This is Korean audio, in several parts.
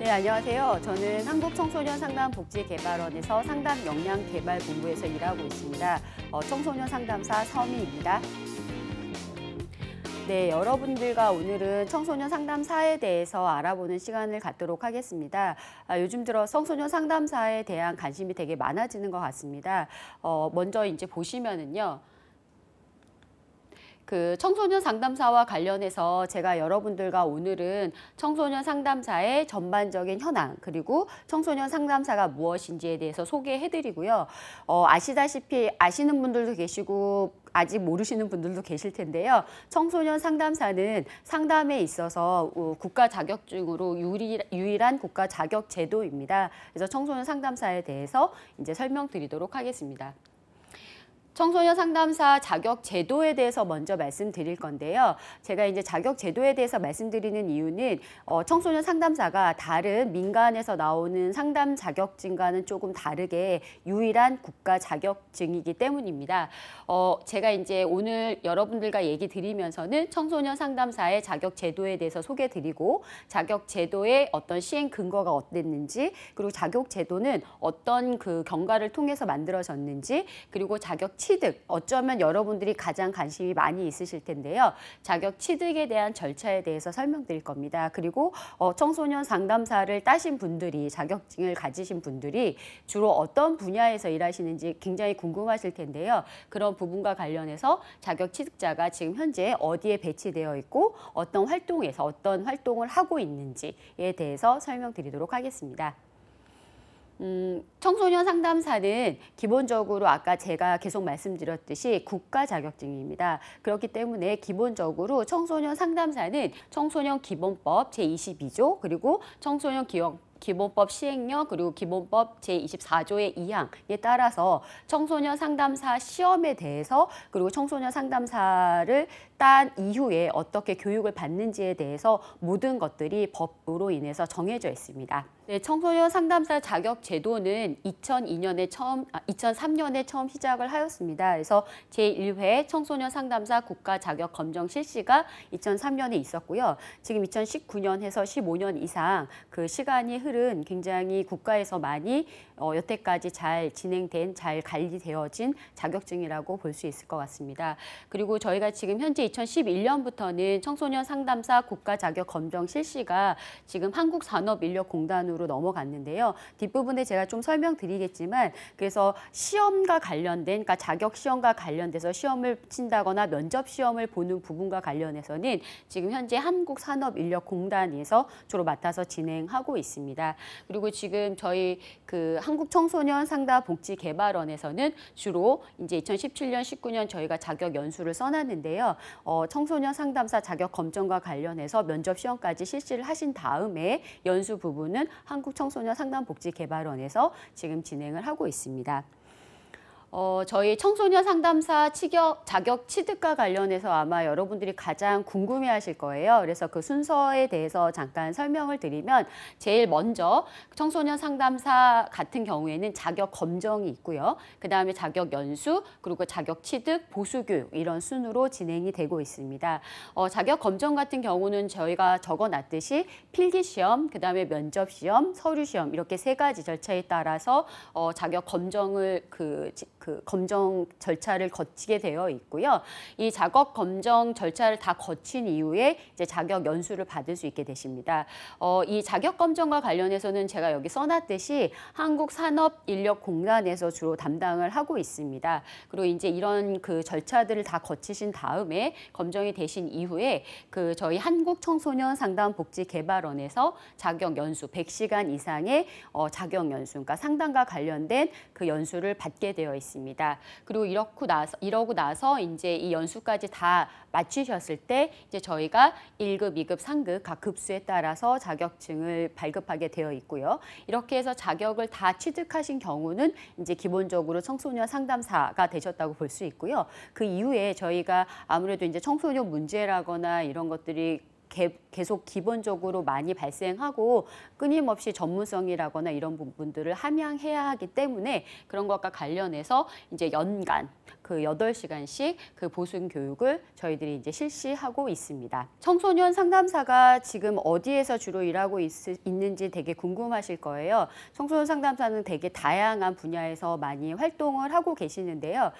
네, 안녕하세요. 저는 한국청소년상담복지개발원에서 상담역량개발본부에서 일하고 있습니다. 청소년 상담사 서미입니다. 네, 여러분들과 오늘은 청소년 상담사에 대해서 알아보는 시간을 갖도록 하겠습니다. 요즘 들어 청소년 상담사에 대한 관심이 되게 많아지는 것 같습니다. 먼저 이제 보시면은요. 그 청소년 상담사와 관련해서 제가 여러분들과 오늘은 청소년 상담사의 전반적인 현황 그리고 청소년 상담사가 무엇인지에 대해서 소개해드리고요. 아시다시피 아시는 분들도 계시고 아직 모르시는 분들도 계실 텐데요. 청소년 상담사는 상담에 있어서 국가 자격증으로 유일한 국가 자격 제도입니다. 그래서 청소년 상담사에 대해서 이제 설명드리도록 하겠습니다. 청소년 상담사 자격 제도에 대해서 먼저 말씀드릴 건데요. 제가 이제 자격 제도에 대해서 말씀드리는 이유는 청소년 상담사가 다른 민간에서 나오는 상담 자격증과는 조금 다르게 유일한 국가 자격증이기 때문입니다. 제가 이제 오늘 여러분들과 얘기 드리면서는 청소년 상담사의 자격 제도에 대해서 소개드리고 자격 제도의 어떤 시행 근거가 어땠는지 그리고 자격 제도는 어떤 그 경과를 통해서 만들어졌는지 그리고 자격 취득, 어쩌면 여러분들이 가장 관심이 많이 있으실 텐데요. 자격 취득에 대한 절차에 대해서 설명드릴 겁니다. 그리고 청소년 상담사를 따신 분들이, 자격증을 가지신 분들이 주로 어떤 분야에서 일하시는지 굉장히 궁금하실 텐데요. 그런 부분과 관련해서 자격 취득자가 지금 현재 어디에 배치되어 있고 어떤 활동에서 어떤 활동을 하고 있는지에 대해서 설명드리도록 하겠습니다. 청소년 상담사는 기본적으로 아까 제가 계속 말씀드렸듯이 국가 자격증입니다. 그렇기 때문에 기본적으로 청소년 상담사는 청소년 기본법 제22조 그리고 청소년 기본법 시행령 그리고 기본법 제24조의 2항에 따라서 청소년 상담사 시험에 대해서 그리고 청소년 상담사를 딴 이후에 어떻게 교육을 받는지에 대해서 모든 것들이 법으로 인해서 정해져 있습니다. 네, 청소년 상담사 자격 제도는 2003년에 처음 시작을 하였습니다. 그래서 제1회 청소년 상담사 국가 자격 검정 실시가 2003년에 있었고요. 지금 2019년 해서 15년 이상 그 시간이 흐른 굉장히 국가에서 많이 여태까지 잘 진행된, 잘 관리되어진 자격증이라고 볼 수 있을 것 같습니다. 그리고 저희가 지금 현재 2011년부터는 청소년 상담사 국가 자격 검정 실시가 지금 한국산업인력공단으로 넘어갔는데요. 뒷부분에 제가 좀 설명드리겠지만 그래서 시험과 관련된, 그러니까 자격 시험과 관련돼서 시험을 친다거나 면접 시험을 보는 부분과 관련해서는 지금 현재 한국산업인력공단에서 주로 맡아서 진행하고 있습니다. 그리고 지금 저희 그 한국청소년 상담복지개발원에서는 주로 이제 2017년, 19년 저희가 자격 연수를 써놨는데요. 청소년 상담사 자격 검정과 관련해서 면접 시험까지 실시를 하신 다음에 연수 부분은 한국청소년 상담복지개발원에서 지금 진행을 하고 있습니다. 저희 청소년 상담사 자격 취득과 관련해서 아마 여러분들이 가장 궁금해하실 거예요. 그래서 그 순서에 대해서 잠깐 설명을 드리면 제일 먼저 청소년 상담사 같은 경우에는 자격 검정이 있고요. 그다음에 자격 연수, 그리고 자격 취득, 보수교육 이런 순으로 진행이 되고 있습니다. 자격 검정 같은 경우는 저희가 적어놨듯이 필기시험, 그다음에 면접시험, 서류시험 이렇게 세 가지 절차에 따라서 자격 검정을 그 검정 절차를 거치게 되어 있고요. 이 자격 검정 절차를 다 거친 이후에 이제 자격 연수를 받을 수 있게 되십니다. 이 자격 검정과 관련해서는 제가 여기 써놨듯이 한국산업인력공단에서 주로 담당을 하고 있습니다. 그리고 이제 이런 그 절차들을 다 거치신 다음에 검정이 되신 이후에 그 저희 한국청소년상담복지개발원에서 자격 연수 100시간 이상의 자격 연수, 그러니까 상담과 관련된 그 연수를 받게 되어 있습니다. 그리고 이러고 나서 이제 이 연수까지 다 마치셨을 때 이제 저희가 1급, 2급, 3급 각 급수에 따라서 자격증을 발급하게 되어 있고요. 이렇게 해서 자격을 다 취득하신 경우는 이제 기본적으로 청소년 상담사가 되셨다고 볼 수 있고요. 그 이후에 저희가 아무래도 이제 청소년 문제라거나 이런 것들이 계속 기본적으로 많이 발생하고 끊임없이 전문성이라거나 이런 부분들을 함양해야 하기 때문에 그런 것과 관련해서 이제 연간 그 8시간씩 그 보충 교육을 저희들이 이제 실시하고 있습니다. 청소년 상담사가 지금 어디에서 주로 일하고 있는지 되게 궁금하실 거예요. 청소년 상담사는 되게 다양한 분야에서 많이 활동을 하고 계시는데요.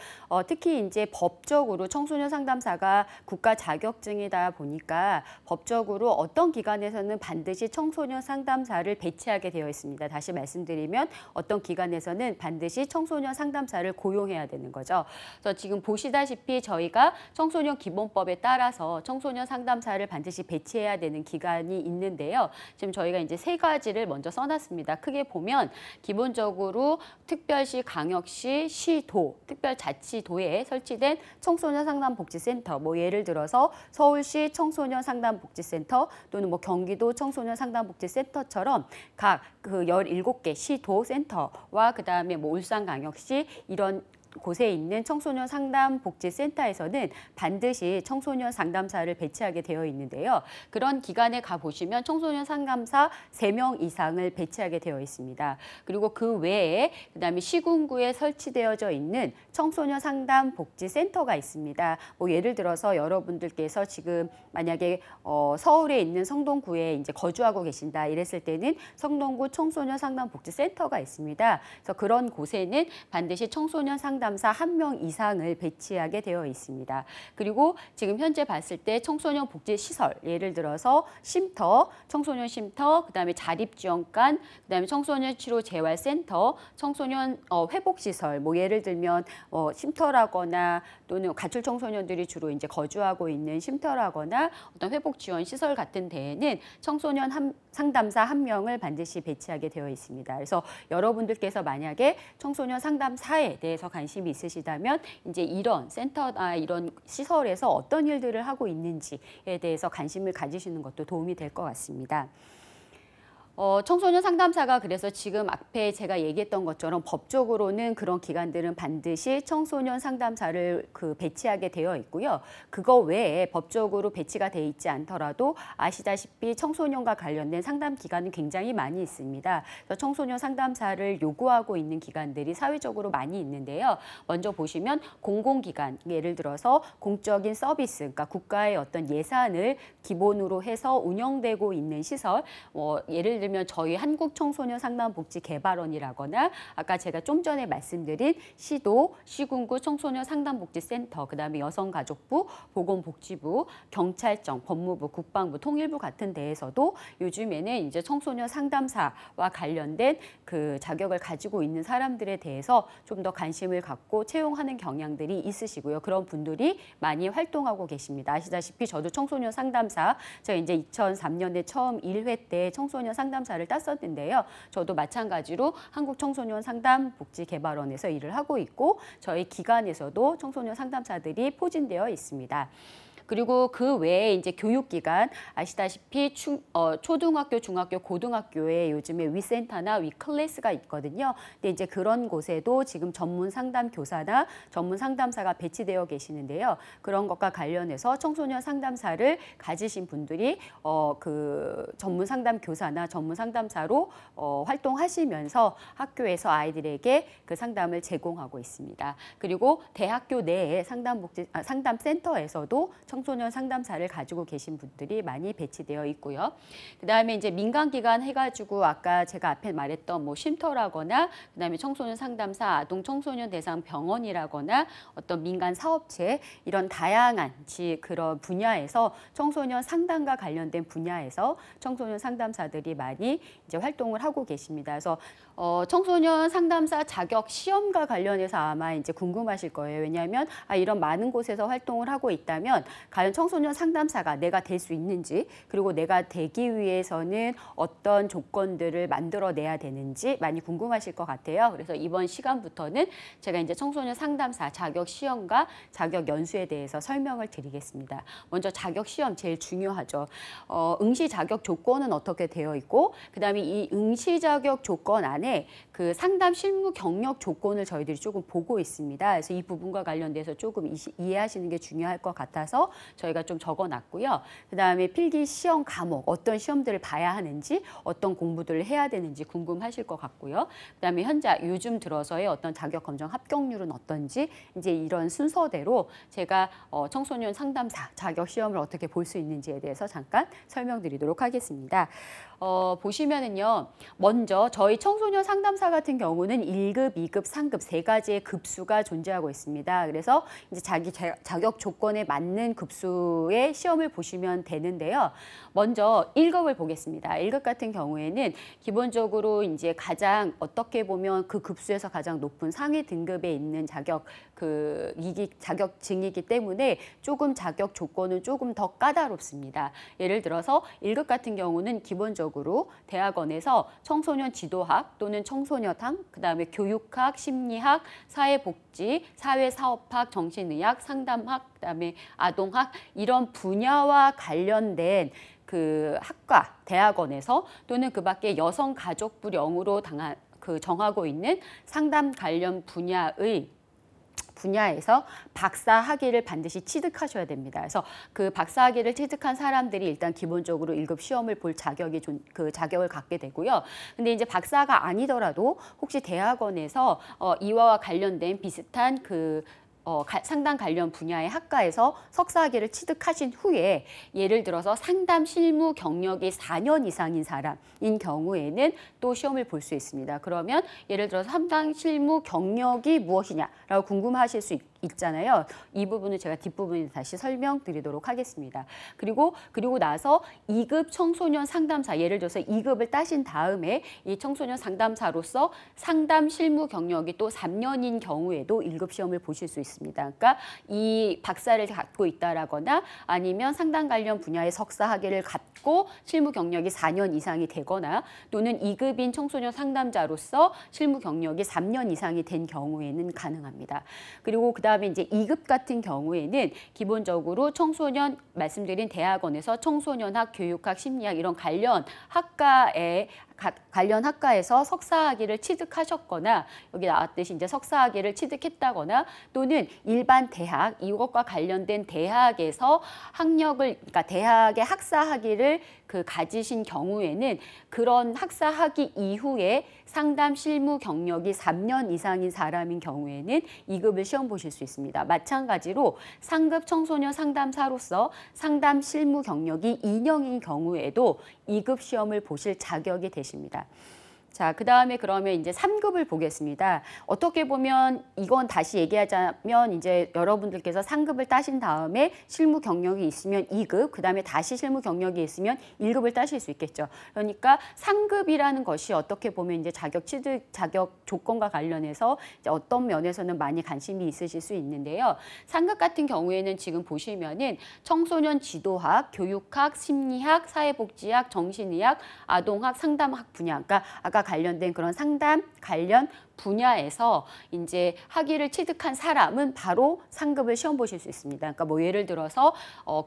특히 이제 법적으로 청소년 상담사가 국가 자격증이다 보니까 법적으로 어떤 기관에서는 반드시 청소년 상담사를 배치하게 되어 있습니다. 다시 말씀드리면 어떤 기관에서는 반드시 청소년 상담사를 고용해야 되는 거죠. 그래서 지금 보시다시피 저희가 청소년 기본법에 따라서 청소년 상담사를 반드시 배치해야 되는 기관이 있는데요. 지금 저희가 이제 3가지를 먼저 써놨습니다. 크게 보면 기본적으로 특별시, 강역시, 시도, 특별자치도에 설치된 청소년 상담복지센터, 뭐 예를 들어서 서울시 청소년 상담복지센터 또는 뭐 경기도 청소년 상담복지센터처럼 각 그 17개 시도 센터와 그다음에 뭐 울산광역시 이런 곳에 있는 청소년 상담복지센터에서는 반드시 청소년 상담사를 배치하게 되어 있는데요. 그런 기관에 가보시면 청소년 상담사 3명 이상을 배치하게 되어 있습니다. 그리고 그 외에 그다음에 시군구에 설치되어져 있는 청소년 상담복지센터가 있습니다. 뭐 예를 들어서 여러분들께서 지금 만약에 서울에 있는 성동구에 이제 거주하고 계신다 이랬을 때는 성동구 청소년 상담복지센터가 있습니다. 그래서 그런 곳에는 반드시 청소년 상담사 1명 이상을 배치하게 되어 있습니다. 그리고 지금 현재 봤을 때 청소년 복지 시설, 예를 들어서 쉼터, 청소년 쉼터, 그다음에 자립지원관, 그다음에 청소년 치료 재활센터, 청소년 회복 시설, 뭐 예를 들면 쉼터라거나 또는 가출 청소년들이 주로 이제 거주하고 있는 쉼터라거나 어떤 회복 지원 시설 같은 데에는 청소년 상담사 1명을 반드시 배치하게 되어 있습니다. 그래서 여러분들께서 만약에 청소년 상담사에 대해서 관심이 있으시다면 이제 이런 센터나 이런 시설에서 어떤 일들을 하고 있는지에 대해서 관심을 가지시는 것도 도움이 될 것 같습니다. 청소년 상담사가 그래서 지금 앞에 제가 얘기했던 것처럼 법적으로는 그런 기관들은 반드시 청소년 상담사를 배치하게 되어 있고요. 그거 외에 법적으로 배치가 돼 있지 않더라도 아시다시피 청소년과 관련된 상담 기관은 굉장히 많이 있습니다. 그래서 청소년 상담사를 요구하고 있는 기관들이 사회적으로 많이 있는데요. 먼저 보시면 공공기관, 예를 들어서 공적인 서비스, 그러니까 국가의 어떤 예산을 기본으로 해서 운영되고 있는 시설, 예를 들면 저희 한국청소년상담복지개발원이라거나 아까 제가 좀 전에 말씀드린 시도, 시군구 청소년 상담복지센터, 그다음에 여성가족부, 보건복지부, 경찰청, 법무부, 국방부, 통일부 같은 데에서도 요즘에는 이제 청소년 상담사와 관련된 그 자격을 가지고 있는 사람들에 대해서 좀 더 관심을 갖고 채용하는 경향들이 있으시고요. 그런 분들이 많이 활동하고 계십니다. 아시다시피 저도 청소년 상담사, 제가 이제 2003년에 처음 1회 때 청소년 상담사를 땄었는데요. 저도 마찬가지로 한국청소년상담복지개발원에서 일을 하고 있고 저희 기관에서도 청소년 상담사들이 포진되어 있습니다. 그리고 그 외에 이제 교육기관 아시다시피 초등학교, 중학교, 고등학교에 요즘에 위센터나 위클래스가 있거든요. 근데 이제 그런 곳에도 지금 전문 상담 교사나 전문 상담사가 배치되어 계시는데요. 그런 것과 관련해서 청소년 상담사를 가지신 분들이 그 전문 상담 교사나 전문 상담사로 활동하시면서 학교에서 아이들에게 그 상담을 제공하고 있습니다. 그리고 대학교 내에 상담센터에서도 청소년 상담사를 가지고 계신 분들이 많이 배치되어 있고요. 그다음에 이제 민간기관 해가지고 아까 제가 앞에 말했던 뭐 쉼터라거나 그다음에 청소년 상담사, 아동 청소년 대상 병원이라거나 어떤 민간 사업체 이런 다양한 그런 분야에서 청소년 상담과 관련된 분야에서 청소년 상담사들이 많이 이제 활동을 하고 계십니다. 그래서 청소년 상담사 자격 시험과 관련해서 아마 이제 궁금하실 거예요. 왜냐하면 이런 많은 곳에서 활동을 하고 있다면 과연 청소년 상담사가 내가 될 수 있는지, 그리고 내가 되기 위해서는 어떤 조건들을 만들어내야 되는지 많이 궁금하실 것 같아요. 그래서 이번 시간부터는 제가 이제 청소년 상담사 자격 시험과 자격 연수에 대해서 설명을 드리겠습니다. 먼저 자격 시험 제일 중요하죠. 응시 자격 조건은 어떻게 되어 있고, 그다음에 이 응시 자격 조건 안에 그 상담 실무 경력 조건을 저희들이 조금 보고 있습니다. 그래서 이 부분과 관련돼서 조금 이해하시는 게 중요할 것 같아서 저희가 좀 적어놨고요. 그다음에 필기 시험 과목 어떤 시험들을 봐야 하는지 어떤 공부들을 해야 되는지 궁금하실 것 같고요. 그다음에 현재 요즘 들어서의 어떤 자격 검정 합격률은 어떤지 이제 이런 순서대로 제가 청소년 상담사 자격 시험을 어떻게 볼 수 있는지에 대해서 잠깐 설명드리도록 하겠습니다. 보시면은요, 먼저 저희 청소년 상담사 같은 경우는 1급, 2급, 3급 세 가지의 급수가 존재하고 있습니다. 그래서 이제 자기 자격 조건에 맞는 급수의 시험을 보시면 되는데요. 먼저 1급을 보겠습니다. 1급 같은 경우에는 기본적으로 이제 가장 어떻게 보면 그 급수에서 가장 높은 상위 등급에 있는 자격증이기 때문에 조금 자격 조건은 조금 더 까다롭습니다. 예를 들어서 1급 같은 경우는 기본적으로 대학원에서 청소년 지도학 또는 청소년학, 그다음에 교육학, 심리학, 사회복지, 사회사업학, 정신의학, 상담학, 그다음에 아동학 이런 분야와 관련된 그 학과, 대학원에서 또는 그 밖에 여성가족부령으로 정하고 있는 상담 관련 분야에서 박사 학위를 반드시 취득하셔야 됩니다. 그래서 그 박사 학위를 취득한 사람들이 일단 기본적으로 1급 시험을 볼 자격을 갖게 되고요. 근데 이제 박사가 아니더라도 혹시 대학원에서 이와 관련된 비슷한 상담 관련 분야의 학과에서 석사 학위를 취득하신 후에 예를 들어서 상담 실무 경력이 4년 이상인 사람인 경우에는 또 시험을 볼 수 있습니다. 그러면 예를 들어서 상담 실무 경력이 무엇이냐라고 궁금하실 수 있잖아요. 이 부분은 제가 뒷부분에 다시 설명드리도록 하겠습니다. 그리고 나서 2급 청소년 상담사, 예를 들어서 2급을 따신 다음에 이 청소년 상담사로서 상담 실무 경력이 또 3년인 경우에도 1급 시험을 보실 수 있습니다. 그러니까 이 박사를 갖고 있다라거나 아니면 상담 관련 분야의 석사 학위를 갖고 실무 경력이 4년 이상이 되거나 또는 2급인 청소년 상담자로서 실무 경력이 3년 이상이 된 경우에는 가능합니다. 그리고 그다음에 이제 2급 같은 경우에는 기본적으로 청소년 말씀드린 대학원에서 청소년학, 교육학, 심리학 이런 관련 학과에서 석사 학위를 취득하셨거나 여기 나왔듯이 이제 석사 학위를 취득했다거나 또는 일반 대학 이것과 관련된 대학에서 그러니까 대학의 학사 학위를 가지신 경우에는 그런 학사 학위 이후에 상담 실무 경력이 3년 이상인 사람인 경우에는 2급을 시험 보실 수 있습니다. 마찬가지로 상급 청소년 상담사로서 상담 실무 경력이 2년인 경우에도 2급 시험을 보실 자격이 되십니다. 자, 그다음에 그러면 이제 3급을 보겠습니다. 어떻게 보면 이건 다시 얘기하자면 이제 여러분들께서 3급을 따신 다음에 실무 경력이 있으면 2급, 그다음에 다시 실무 경력이 있으면 1급을 따실 수 있겠죠. 그러니까 3급이라는 것이 어떻게 보면 이제 자격 조건과 관련해서 이제 어떤 면에서는 많이 관심이 있으실 수 있는데요. 3급 같은 경우에는 지금 보시면은 청소년 지도학, 교육학, 심리학, 사회복지학, 정신의학, 아동학, 상담학 분야, 그러니까 아까 관련된 그런 상담 관련 분야에서 이제 학위를 취득한 사람은 바로 상급을 시험 보실 수 있습니다. 그러니까 뭐 예를 들어서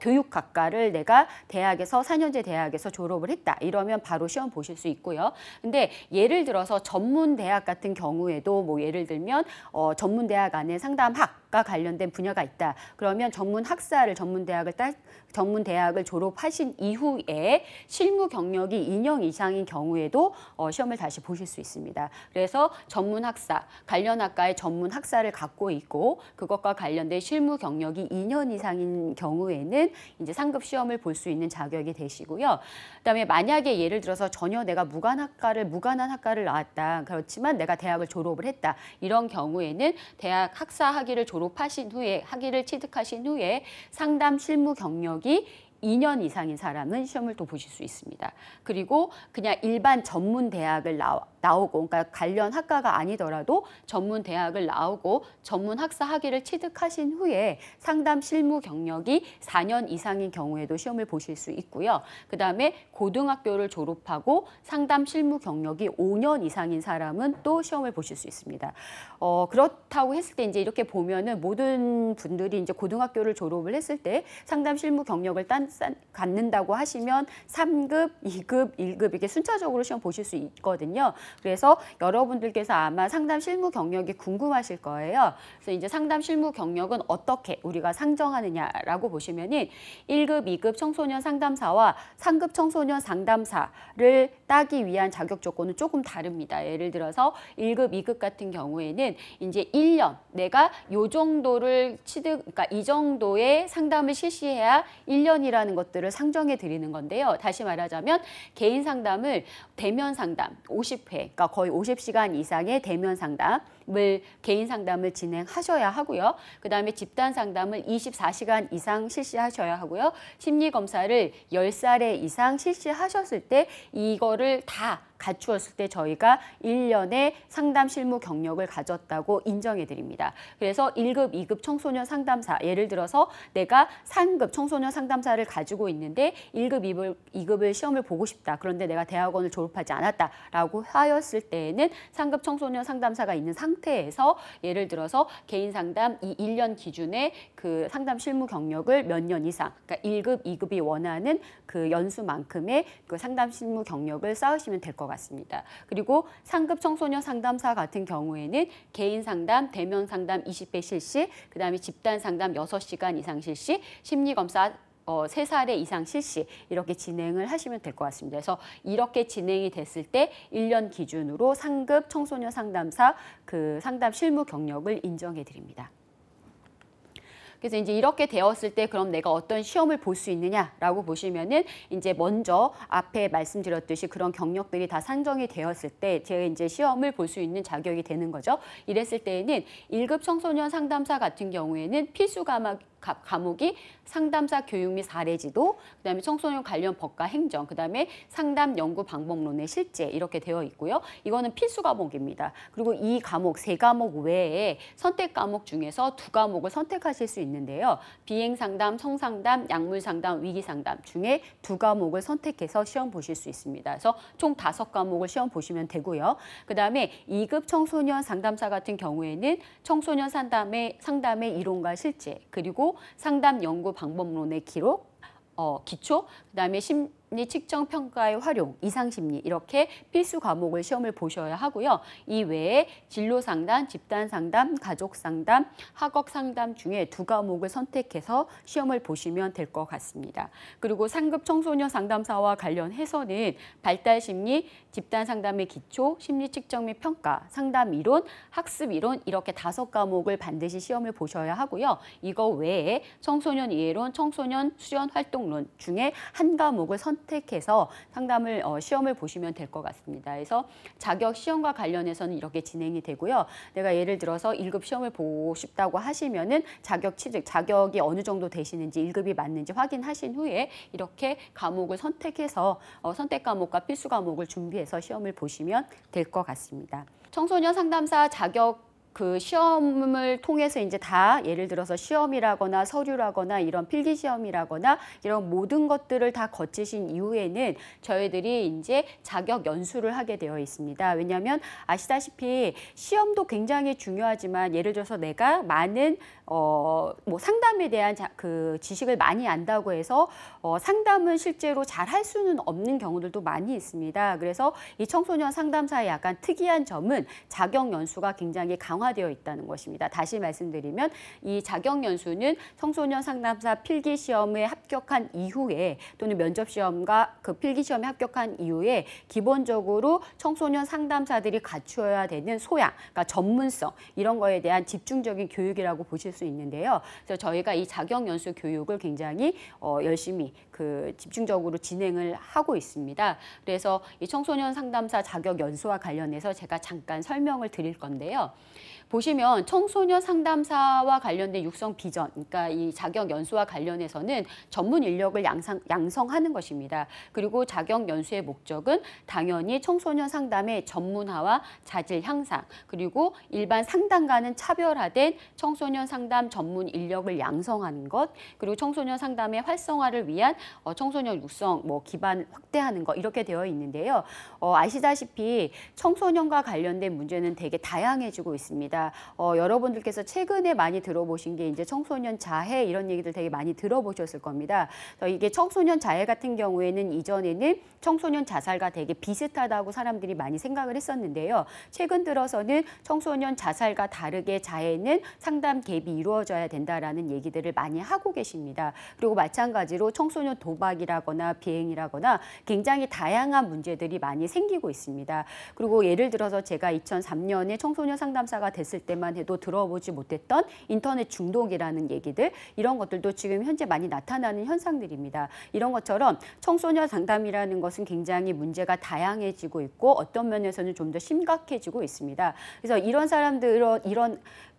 교육학과를 내가 대학에서 4년제 대학에서 졸업을 했다 이러면 바로 시험 보실 수 있고요. 근데 예를 들어서 전문 대학 같은 경우에도 뭐 예를 들면 전문 대학 안에 상담학과 관련된 분야가 있다. 그러면 전문 대학을 졸업하신 이후에 실무 경력이 2년 이상인 경우에도 시험을 다시 보실 수 있습니다. 그래서 전문 학사, 관련 학과의 전문 학사를 갖고 있고 그것과 관련된 실무 경력이 2년 이상인 경우에는 이제 상급 시험을 볼 수 있는 자격이 되시고요. 그다음에 만약에 예를 들어서 전혀 내가 무관한 학과를 나왔다. 그렇지만 내가 대학을 졸업을 했다. 이런 경우에는 대학 학사 학위를 학위를 취득하신 후에 상담 실무 경력이 2년 이상인 사람은 시험을 또 보실 수 있습니다. 그리고 그냥 일반 전문 대학을 나오고 그러니까 관련 학과가 아니더라도 전문 대학을 나오고 전문 학사 학위를 취득하신 후에 상담 실무 경력이 4년 이상인 경우에도 시험을 보실 수 있고요. 그다음에 고등학교를 졸업하고 상담 실무 경력이 5년 이상인 사람은 또 시험을 보실 수 있습니다. 그렇다고 했을 때 이제 이렇게 보면은 모든 분들이 이제 고등학교를 졸업을 했을 때 상담 실무 경력을 갖는다고 하시면 3급, 2급, 1급 이렇게 순차적으로 시험 보실 수 있거든요. 그래서 여러분들께서 아마 상담 실무 경력이 궁금하실 거예요. 그래서 이제 상담 실무 경력은 어떻게 우리가 상정하느냐라고 보시면은 1급, 2급 청소년 상담사와 상급 청소년 상담사를 따기 위한 자격 조건은 조금 다릅니다. 예를 들어서 1급, 2급 같은 경우에는 이제 1년 내가 요 정도를 그러니까 이 정도의 상담을 실시해야 1년이라는 것들을 상정해 드리는 건데요. 다시 말하자면 개인 상담을 대면 상담 50회, 그러니까 거의 50시간 이상의 대면 상담을 개인 상담을 진행하셔야 하고요. 그다음에 집단 상담을 24시간 이상 실시하셔야 하고요. 심리 검사를 10차례 이상 실시하셨을 때 이거를 다 갖추었을 때 저희가 1년의 상담 실무 경력을 가졌다고 인정해 드립니다. 그래서 1급, 2급 청소년 상담사, 예를 들어서 내가 상급 청소년 상담사를 가지고 있는데 1급, 2급을 시험을 보고 싶다. 그런데 내가 대학원을 졸업하지 않았다라고 하였을 때에는 상급 청소년 상담사가 있는 상태에서 예를 들어서 개인 상담 이 1년 기준의 그 상담 실무 경력을 몇 년 이상, 그러니까 1급, 2급이 원하는 그 연수만큼의 그 상담 실무 경력을 쌓으시면 될 것 같습니다. 그리고 상급 청소년 상담사 같은 경우에는 개인 상담, 대면 상담 20회 실시, 그다음에 집단 상담 6시간 이상 실시, 심리 검사 3차례 이상 실시 이렇게 진행을 하시면 될 것 같습니다. 그래서 이렇게 진행이 됐을 때 1년 기준으로 상급 청소년 상담사 그 상담 실무 경력을 인정해 드립니다. 그래서 이제 이렇게 되었을 때 그럼 내가 어떤 시험을 볼 수 있느냐라고 보시면은 이제 먼저 앞에 말씀드렸듯이 그런 경력들이 다 산정이 되었을 때 제가 이제 시험을 볼 수 있는 자격이 되는 거죠. 이랬을 때에는 1급 청소년 상담사 같은 경우에는 필수 과목이 상담사 교육 및 사례지도, 그다음에 청소년 관련 법과 행정, 그다음에 상담 연구 방법론의 실제 이렇게 되어 있고요. 이거는 필수 과목입니다. 그리고 이 과목 3과목 외에 선택 과목 중에서 2과목을 선택하실 수 있는데요. 비행 상담, 성상담, 약물 상담, 위기 상담 중에 2과목을 선택해서 시험 보실 수 있습니다. 그래서 총 5과목을 시험 보시면 되고요. 그다음에 2급 청소년 상담사 같은 경우에는 청소년 상담의 이론과 실제, 그리고 상담 연구 방법론의 기초, 그다음에 심리 측정 평가의 활용, 이상 심리 이렇게 필수 과목을 시험을 보셔야 하고요. 이 외에 진로 상담, 집단 상담, 가족 상담, 학업 상담 중에 2과목을 선택해서 시험을 보시면 될 것 같습니다. 그리고 상급 청소년 상담사와 관련해서는 발달 심리, 집단 상담의 기초, 심리 측정 및 평가, 상담 이론, 학습 이론 이렇게 5과목을 반드시 시험을 보셔야 하고요. 이거 외에 청소년 이해론, 청소년 수련 활동론 중에 1과목을 선택해서 상담을 시험을 보시면 될 것 같습니다. 그래서 자격 시험과 관련해서는 이렇게 진행이 되고요. 내가 예를 들어서 1급 시험을 보고 싶다고 하시면은 자격이 어느 정도 되시는지 1급이 맞는지 확인하신 후에 이렇게 과목을 선택해서 선택 과목과 필수 과목을 준비해서 시험을 보시면 될 것 같습니다. 청소년 상담사 자격 그 시험을 통해서 이제 다 예를 들어서 시험이라거나 서류라거나 이런 필기 시험이라거나 이런 모든 것들을 다 거치신 이후에는 저희들이 이제 자격 연수를 하게 되어 있습니다. 왜냐하면 아시다시피 시험도 굉장히 중요하지만 예를 들어서 내가 많은 뭐 상담에 대한 그 지식을 많이 안다고 해서 상담을 실제로 잘 할 수는 없는 경우들도 많이 있습니다. 그래서 이 청소년 상담사의 약간 특이한 점은 자격 연수가 굉장히 강화되어 있다는 것입니다. 다시 말씀드리면 이 자격 연수는 청소년 상담사 필기 시험에 합격한 이후에 또는 면접 시험과 그 필기 시험에 합격한 이후에 기본적으로 청소년 상담사들이 갖추어야 되는 소양, 그러니까 전문성 이런 거에 대한 집중적인 교육이라고 보실 수 있는데요. 그래서 저희가 이 자격 연수 교육을 굉장히 열심히 그 집중적으로 진행을 하고 있습니다. 그래서 이 청소년 상담사 자격 연수와 관련해서 제가 잠깐 설명을 드릴 건데요. 보시면 청소년 상담사와 관련된 육성 비전, 그러니까 이 자격 연수와 관련해서는 전문 인력을 양성하는 것입니다. 그리고 자격 연수의 목적은 당연히 청소년 상담의 전문화와 자질 향상, 그리고 일반 상담과는 차별화된 청소년 상담 전문 인력을 양성하는 것, 그리고 청소년 상담의 활성화를 위한 청소년 육성 기반 확대하는 것 이렇게 되어 있는데요. 아시다시피 청소년과 관련된 문제는 되게 다양해지고 있습니다. 있습니다. 여러분들께서 최근에 많이 들어보신 게 이제 청소년 자해 이런 얘기들 되게 많이 들어보셨을 겁니다. 이게 청소년 자해 같은 경우에는 이전에는 청소년 자살과 되게 비슷하다고 사람들이 많이 생각을 했었는데요. 최근 들어서는 청소년 자살과 다르게 자해는 상담 갭이 이루어져야 된다라는 얘기들을 많이 하고 계십니다. 그리고 마찬가지로 청소년 도박이라거나 비행이라거나 굉장히 다양한 문제들이 많이 생기고 있습니다. 그리고 예를 들어서 제가 2003년에 청소년 상담사가 됐을 때만 해도 들어보지 못했던 인터넷 중독이라는 얘기들, 이런 것들도 지금 현재 많이 나타나는 현상들입니다. 이런 것처럼 청소년 상담이라는 것은 굉장히 문제가 다양해지고 있고 어떤 면에서는 좀 더 심각해지고 있습니다. 그래서 이런 사람들,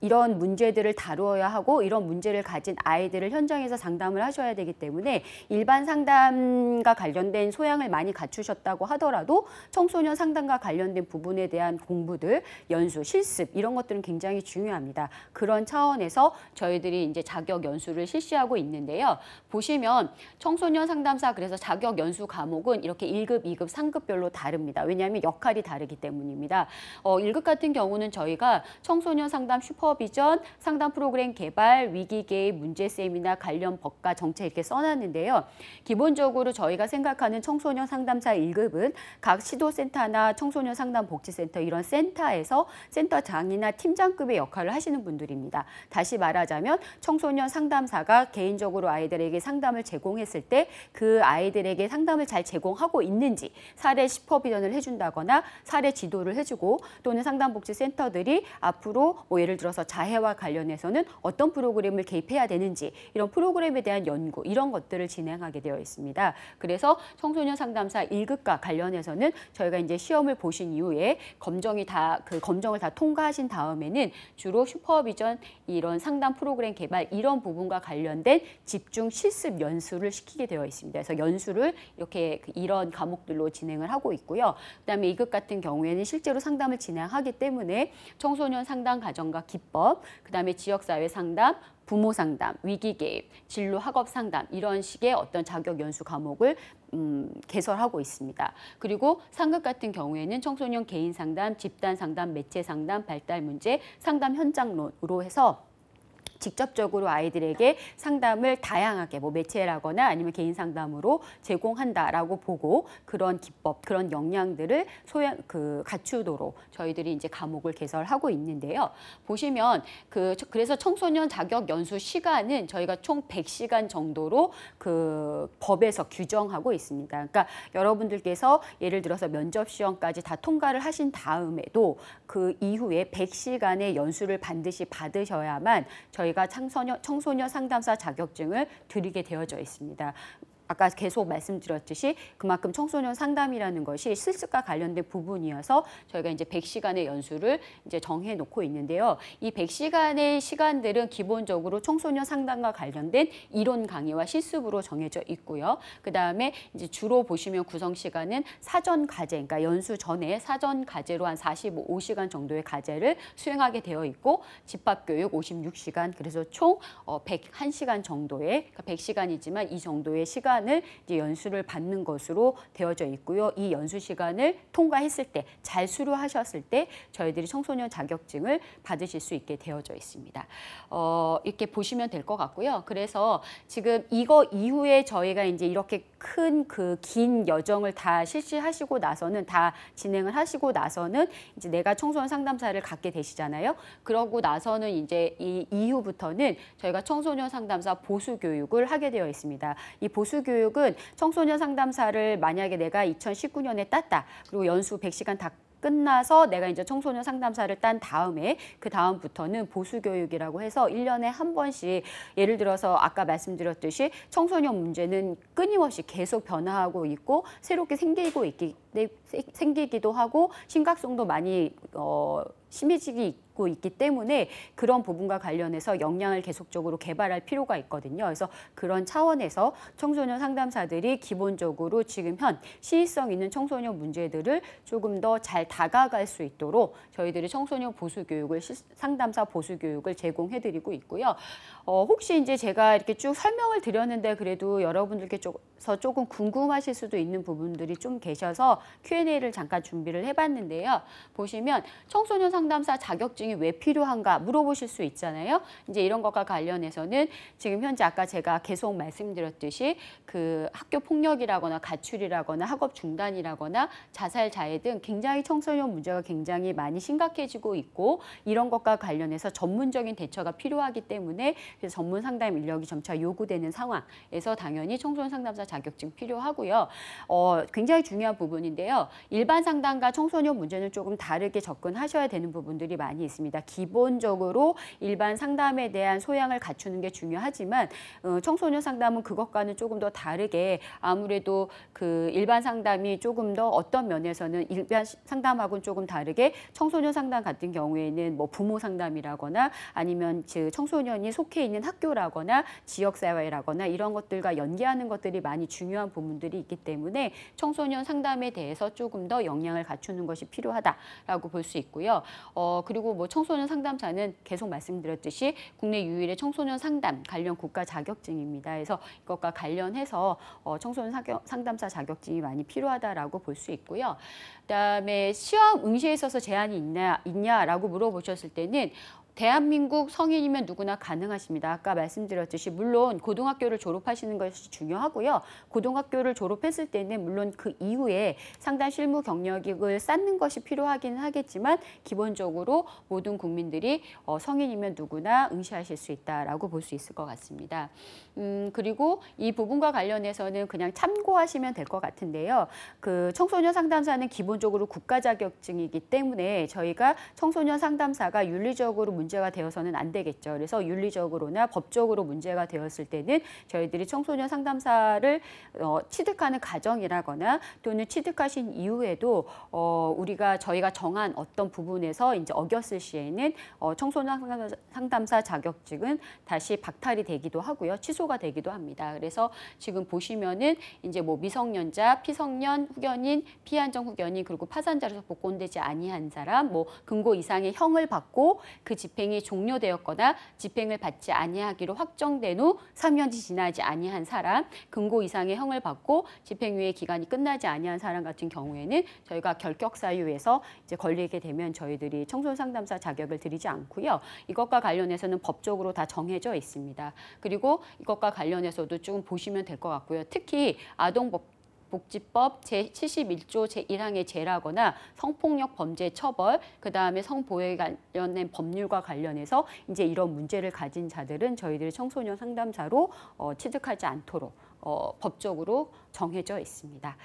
이런 문제들을 다루어야 하고 이런 문제를 가진 아이들을 현장에서 상담을 하셔야 되기 때문에 일반 상담과 관련된 소양을 많이 갖추셨다고 하더라도 청소년 상담과 관련된 부분에 대한 공부들, 연수, 실습 이런 것들은 굉장히 중요합니다. 그런 차원에서 저희들이 이제 자격 연수를 실시하고 있는데요. 보시면 청소년 상담사 그래서 자격 연수 과목은 이렇게 1급, 2급, 3급별로 다릅니다. 왜냐하면 역할이 다르기 때문입니다. 1급 같은 경우는 저희가 청소년 상담 슈퍼비전, 상담 프로그램 개발, 위기 개입, 문제 세미나, 관련 법과 정책 이렇게 써놨는데요. 기본적으로 저희가 생각하는 청소년 상담사 1급은 각 시도센터나 청소년 상담 복지센터 이런 센터에서 센터장이나 팀장급의 역할을 하시는 분들입니다. 다시 말하자면 청소년 상담사가 개인적으로 아이들에게 상담을 제공했을 때 그 아이들에게 상담을 잘 제공하고 있는지 사례 슈퍼비전을 해준다거나 사례 지도를 해주고 또는 상담복지센터들이 앞으로 예를 들어서 자해와 관련해서는 어떤 프로그램을 개입해야 되는지 이런 프로그램에 대한 연구 이런 것들을 진행하게 되어 있습니다. 그래서 청소년 상담사 1급과 관련해서는 저희가 이제 시험을 보신 이후에 검정을 다 통과하신 다음에는 주로 슈퍼비전 이런 상담 프로그램 개발 이런 부분과 관련된 집중 실습 연수를 시키게 되어 있습니다. 그래서 연수를 이렇게 이런 과목들로 진행을 하고 있고요. 그다음에 2급 같은 경우에는 실제로 상담을 진행하기 때문에 청소년 상담 과정과 기법, 그다음에 지역사회 상담, 부모 상담, 위기 개입, 진로 학업 상담 이런 식의 어떤 자격 연수 과목을 개설하고 있습니다. 그리고 상급 같은 경우에는 청소년 개인 상담, 집단 상담, 매체 상담, 발달 문제, 상담 현장론으로 해서 직접적으로 아이들에게 상담을 다양하게 매체라거나 아니면 개인 상담으로 제공한다라고 보고 그런 기법, 그런 역량들을 갖추도록 저희들이 이제 과목을 개설하고 있는데요. 보시면 그래서 청소년 자격 연수 시간은 저희가 총 100시간 정도로 그 법에서 규정하고 있습니다. 그러니까 여러분들께서 예를 들어서 면접 시험까지 다 통과를 하신 다음에도 그 이후에 100시간의 연수를 반드시 받으셔야만 저희가 청소년 상담사 자격증을 드리게 되어져 있습니다. 아까 계속 말씀드렸듯이 그만큼 청소년 상담이라는 것이 실습과 관련된 부분이어서 저희가 이제 100시간의 연수를 이제 정해 놓고 있는데요. 이 100시간의 시간들은 기본적으로 청소년 상담과 관련된 이론 강의와 실습으로 정해져 있고요. 그다음에 이제 주로 보시면 구성 시간은 사전 과제, 그러니까 연수 전에 사전 과제로 한 45시간 정도의 과제를 수행하게 되어 있고 집합 교육 56시간, 그래서 총 101시간 정도의, 그러니까 100시간이지만 이 정도의 시간을 이제 연수를 받는 것으로 되어져 있고요. 이 연수 시간을 통과했을 때, 잘 수료하셨을 때 저희들이 청소년 자격증을 받으실 수 있게 되어져 있습니다. 이렇게 보시면 될 것 같고요. 그래서 지금 이거 이후에 저희가 이제 이렇게 큰 긴 여정을 다 실시하시고 나서는, 다 진행을 하시고 나서는 이제 내가 청소년 상담사를 갖게 되시잖아요. 그러고 나서는 이제 이 이후부터는 저희가 청소년 상담사 보수 교육을 하게 되어 있습니다. 이 보수 교육은 청소년 상담사를 만약에 내가 2019년에 땄다. 그리고 연수 100시간 다 끝나서 내가 이제 청소년 상담사를 딴 다음에 그 다음부터는 보수교육이라고 해서 1년에 한 번씩, 예를 들어서 아까 말씀드렸듯이 청소년 문제는 끊임없이 계속 변화하고 있고 새롭게 생기기도 하고 심각성도 많이 심해지고 있기 때문에 그런 부분과 관련해서 역량을 계속적으로 개발할 필요가 있거든요. 그래서 그런 차원에서 청소년 상담사들이 기본적으로 지금 현 시의성 있는 청소년 문제들을 조금 더 잘 다가갈 수 있도록 저희들이 청소년 보수교육을, 상담사 보수교육을 제공해드리고 있고요. 혹시 이제 제가 이렇게 쭉 설명을 드렸는데 그래도 여러분들께서 조금 궁금하실 수도 있는 부분들이 좀 계셔서 Q&A를 잠깐 준비를 해봤는데요. 보시면 청소년 상담사 자격증이 자격증이 왜 필요한가 물어보실 수 있잖아요. 이제 이런 것과 관련해서는 지금 현재 아까 제가 계속 말씀드렸듯이 그 학교 폭력이라거나 가출이라거나 학업 중단이라거나 자살 자해 등 굉장히 청소년 문제가 굉장히 많이 심각해지고 있고 이런 것과 관련해서 전문적인 대처가 필요하기 때문에 그래서 전문 상담 인력이 점차 요구되는 상황에서 당연히 청소년 상담사 자격증 필요하고요. 굉장히 중요한 부분인데요. 일반 상담과 청소년 문제는 조금 다르게 접근하셔야 되는 부분들이 많이 있습니다. 기본적으로 일반 상담에 대한 소양을 갖추는 게 중요하지만 청소년 상담은 그것과는 조금 더 다르게 아무래도 그 일반 상담이 조금 더 어떤 면에서는 일반 상담하고는 조금 다르게 청소년 상담 같은 경우에는 뭐 부모 상담이라거나 아니면 청소년이 속해 있는 학교라거나 지역사회라거나 이런 것들과 연계하는 것들이 많이 중요한 부분들이 있기 때문에 청소년 상담에 대해서 조금 더 역량을 갖추는 것이 필요하다라고 볼 수 있고요. 그리고 뭐 청소년 상담사는 계속 말씀드렸듯이 국내 유일의 청소년 상담 관련 국가 자격증입니다. 그래서 이것과 관련해서 청소년 상담사 자격증이 많이 필요하다라고 볼 수 있고요. 그다음에 시험 응시에 있어서 제한이 있냐라고 물어보셨을 때는 대한민국 성인이면 누구나 가능하십니다. 아까 말씀드렸듯이 물론 고등학교를 졸업하시는 것이 중요하고요. 고등학교를 졸업했을 때는 물론 그 이후에 상당 실무 경력을 쌓는 것이 필요하기는 하겠지만 기본적으로 모든 국민들이 성인이면 누구나 응시하실 수 있다라고 볼 수 있을 것 같습니다. 그리고 이 부분과 관련해서는 그냥 참고하시면 될 것 같은데요. 그 청소년 상담사는 기본적으로 국가 자격증이기 때문에 저희가 청소년 상담사가 윤리적으로 문제가 되어서는 안 되겠죠. 그래서 윤리적으로나 법적으로 문제가 되었을 때는 저희들이 청소년 상담사를 취득하는 과정이라거나 또는 취득하신 이후에도 저희가 정한 어떤 부분에서 이제 어겼을 시에는 청소년 상담사 자격증은 다시 박탈이 되기도 하고요. 취소가 되기도 합니다. 그래서 지금 보시면은 이제 뭐 미성년자, 피성년, 후견인, 피한정 후견인 그리고 파산자로서 복권되지 아니한 사람, 뭐 금고 이상의 형을 받고 그 집행이 종료되었거나 집행을 받지 아니하기로 확정된 후 3년이 지나지 아니한 사람, 금고 이상의 형을 받고 집행유예 기간이 끝나지 아니한 사람 같은 경우에는 저희가 결격 사유에서 이제 걸리게 되면 저희들이 청소년 상담사 자격을 드리지 않고요. 이것과 관련해서는 법적으로 다 정해져 있습니다. 그리고 이것과 관련해서도 좀 보시면 될 것 같고요. 특히 복지법 제71조 제1항의 제라거나 성폭력 범죄 처벌, 그다음에 성보호에 관련된 법률과 관련해서 이제 이런 문제를 가진 자들은 저희들이 청소년 상담사로 취득하지 않도록 법적으로 정해져 있습니다.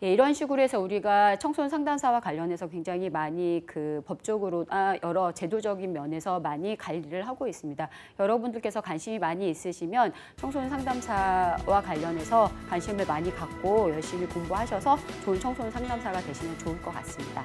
예, 이런 식으로 해서 우리가 청소년 상담사와 관련해서 굉장히 많이 그 법적으로 여러 제도적인 면에서 많이 관리를 하고 있습니다. 여러분들께서 관심이 많이 있으시면 청소년 상담사와 관련해서 관심을 많이 갖고 열심히 공부하셔서 좋은 청소년 상담사가 되시면 좋을 것 같습니다.